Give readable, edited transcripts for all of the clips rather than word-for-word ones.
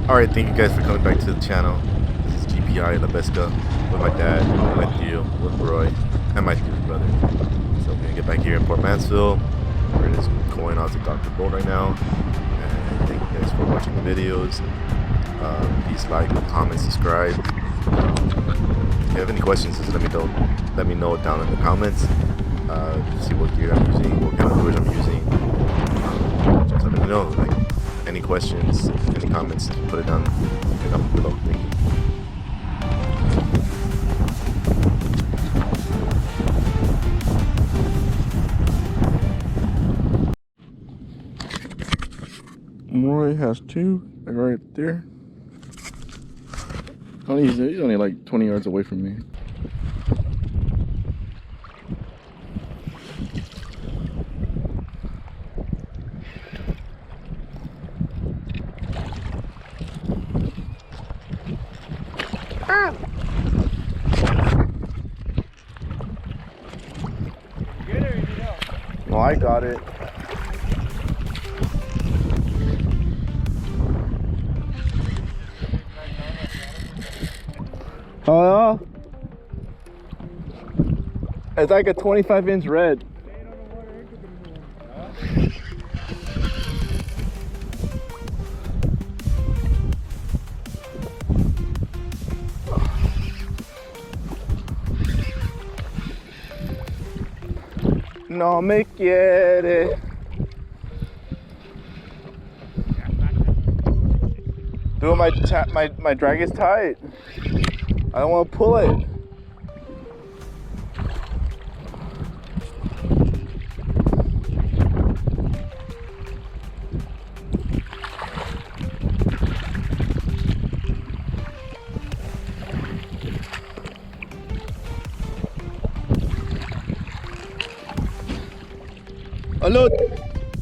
Alright, thank you guys for coming back to the channel. This is GPI in the Pesca with my dad, with you, with Roy, and my dude brother. So we're gonna get back here in Port Mansfield. We're just going out to Dr. Boat right now. And thank you guys for watching the videos. Please like, comment, subscribe. If you have any questions, just let me know down in the comments. See what gear I'm using, what kind of lures I'm using. Just let me know. Like, any questions, any comments, just put it down below. Thank you. Roy has two, like right there. Oh, he's only like 20 yards away from me. No, I got it. Oh, it's like a 25-inch red. No me quiere. Dude, my drag is tight. I don't want to pull it.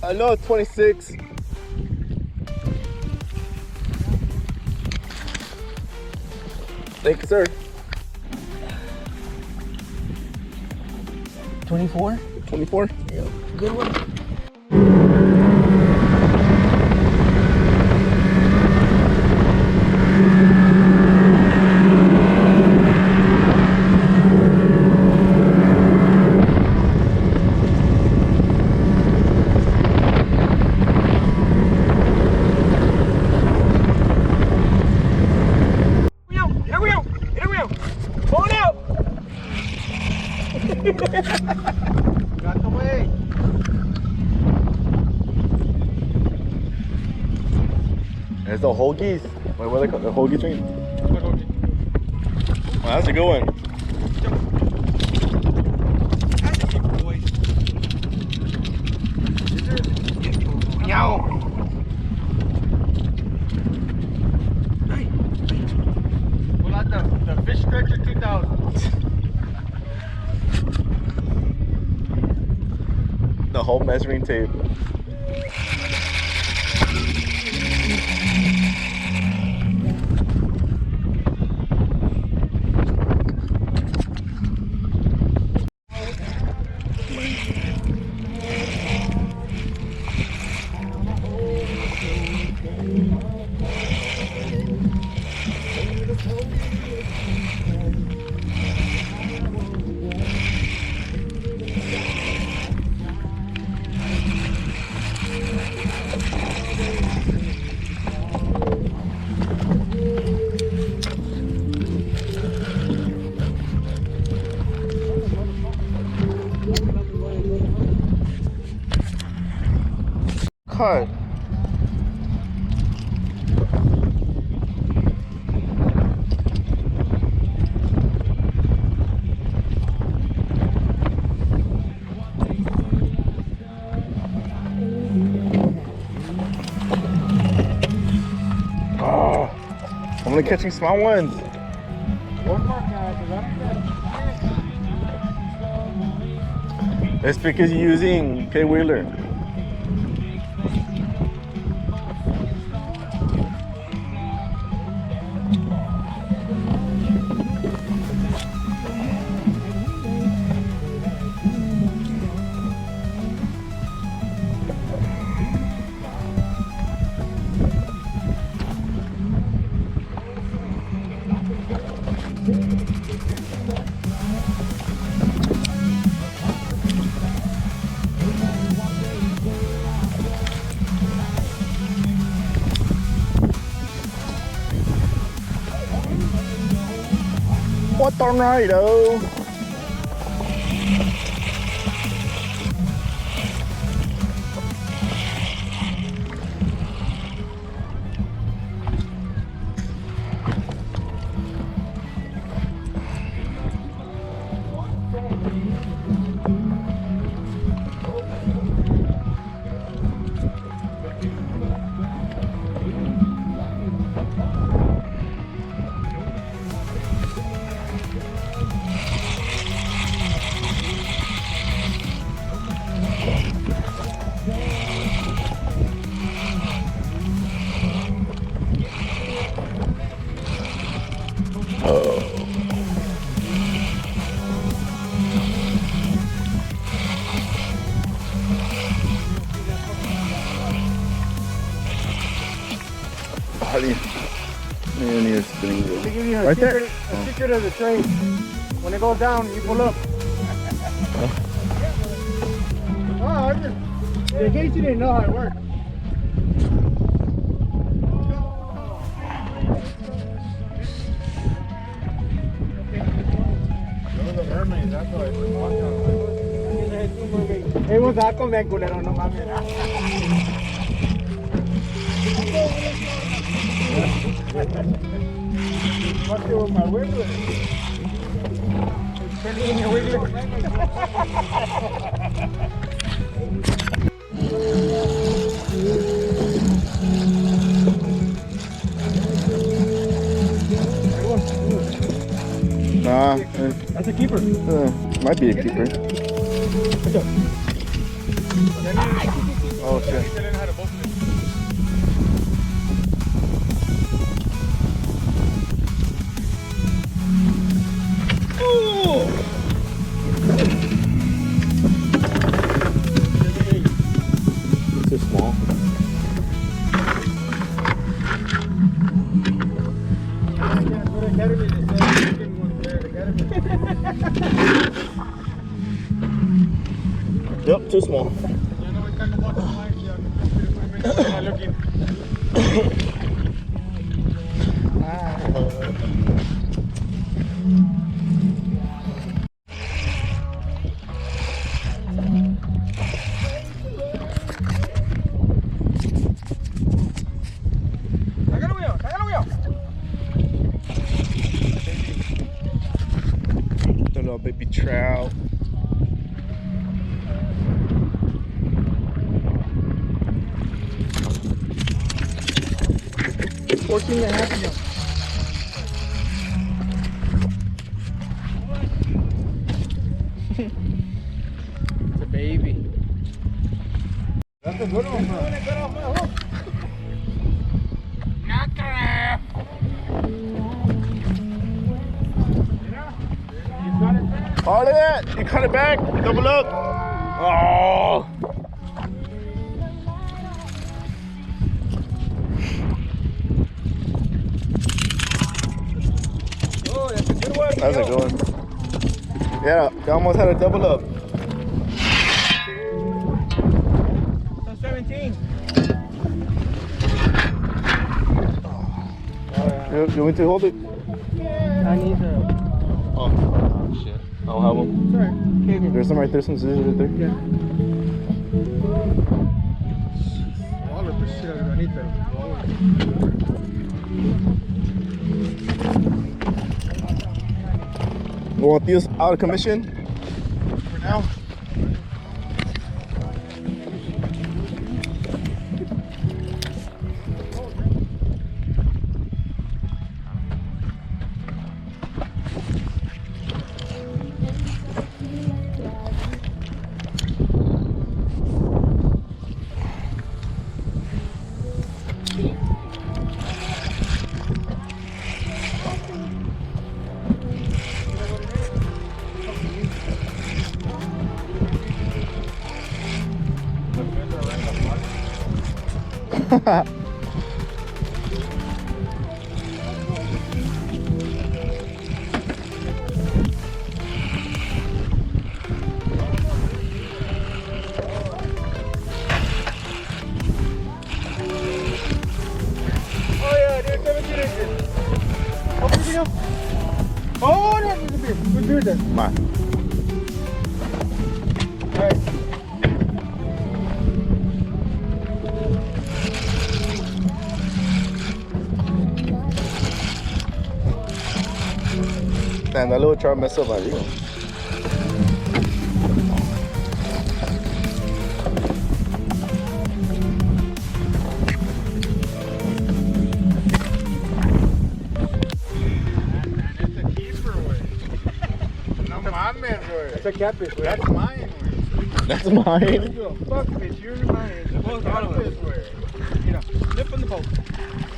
Hello, 26. Thank you, sir. 24? 24? Yeah. Good one. Got the way. There's the Hoagies. Wait, what are they called? The Hoagie train? Oh, that's a good one. Meow. Pull out the fish stretcher 2000. The whole measuring tape. Cut. Oh, I'm only catching small ones. One more guy, It's because you're using K-Wheeler. What the tornado? Right there. A secret of the train. When it goes down, you pull up. In case you didn't know how it worked. Those are mermaids, that's why it's walking. It was algo bien culero, no mames. Fuck you with my wiggler. It's turning in your wiggler. Nah, That's a keeper. might be a keeper. Oh shit. It's too small. Yep, too small. The little baby trout. It's a baby. That's a good one, bro. Oh, look at that! You cut it back. Double up. Oh. Oh, that's a good one. That's a good one. Yeah, you almost had a double up. So 17. You want me to hold it? I need to. Oh, shit. I don't have them. Sorry. There's some right there, some scissors right there. Yeah. All of the shit I need to. We want these out of commission for now. video? Oh, no, there's a beer. Where's beer then? Come on. All right. Damn, that little char messed up my reel. It's a keeper, güey. No mames, güey. It's a catfish, güey. That's mine, güey. That's mine. Fuck fish, you're mine. It's a catfish, güey. You know, flip in the boat.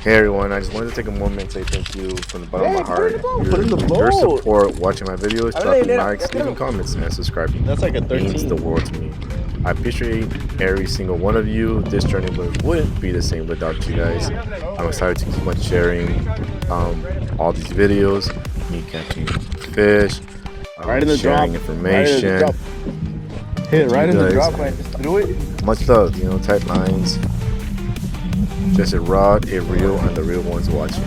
Hey everyone, I just wanted to take a moment and say thank you from the bottom of my heart. Put it in the Your boat. support, watching my videos, dropping likes, leaving comments, and subscribing. That's like a Means 13. the world to me. I appreciate every single one of you. This journey wouldn't be the same without you guys. I'm excited to keep on sharing all these videos, me catching fish, Right in the sharing drop. information. Right in the drop. Hit it right in the Guys. drop, man. Just threw it. Much love, tight lines. Just a rod, a reel, and the real ones watching.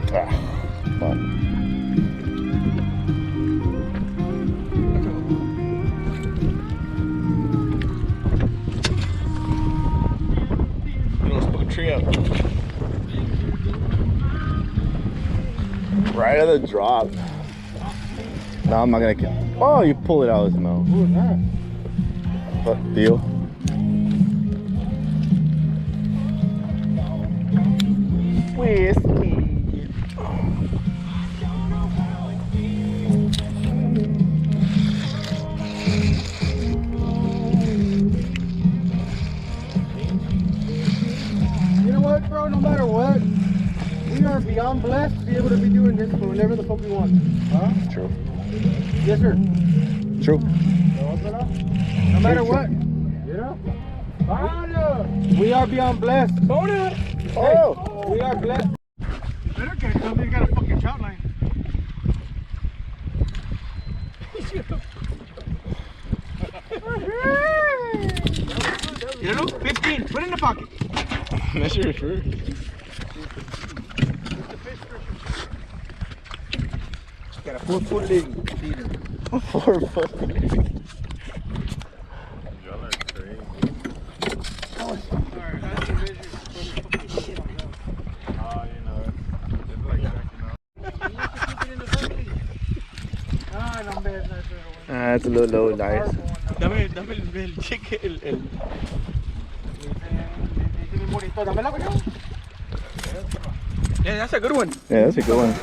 Come on. You almost put a tree up. Right at the drop. No, I'm not gonna. Oh, you pull it out of his mouth. Who is that? What deal? Whiskey. You know what, bro? No matter what, we are beyond blessed to be able to be doing this for whenever the fuck we want. Huh? True. Yes, sir. True. No matter what. You know? We are beyond blessed. Oh. We are blessed. You better catch something. You got a fucking trout line. You know, 15. Put it in the pocket. Measure it first. Got a 4-foot leg. 4 foot. Y'all are crazy. Alright, that's the measure. It's like Ah, no, hombre, no, Ah, it's a little low, nice. Dame el cheque, el... Yeah, that's a good one. Yeah, that's a good one.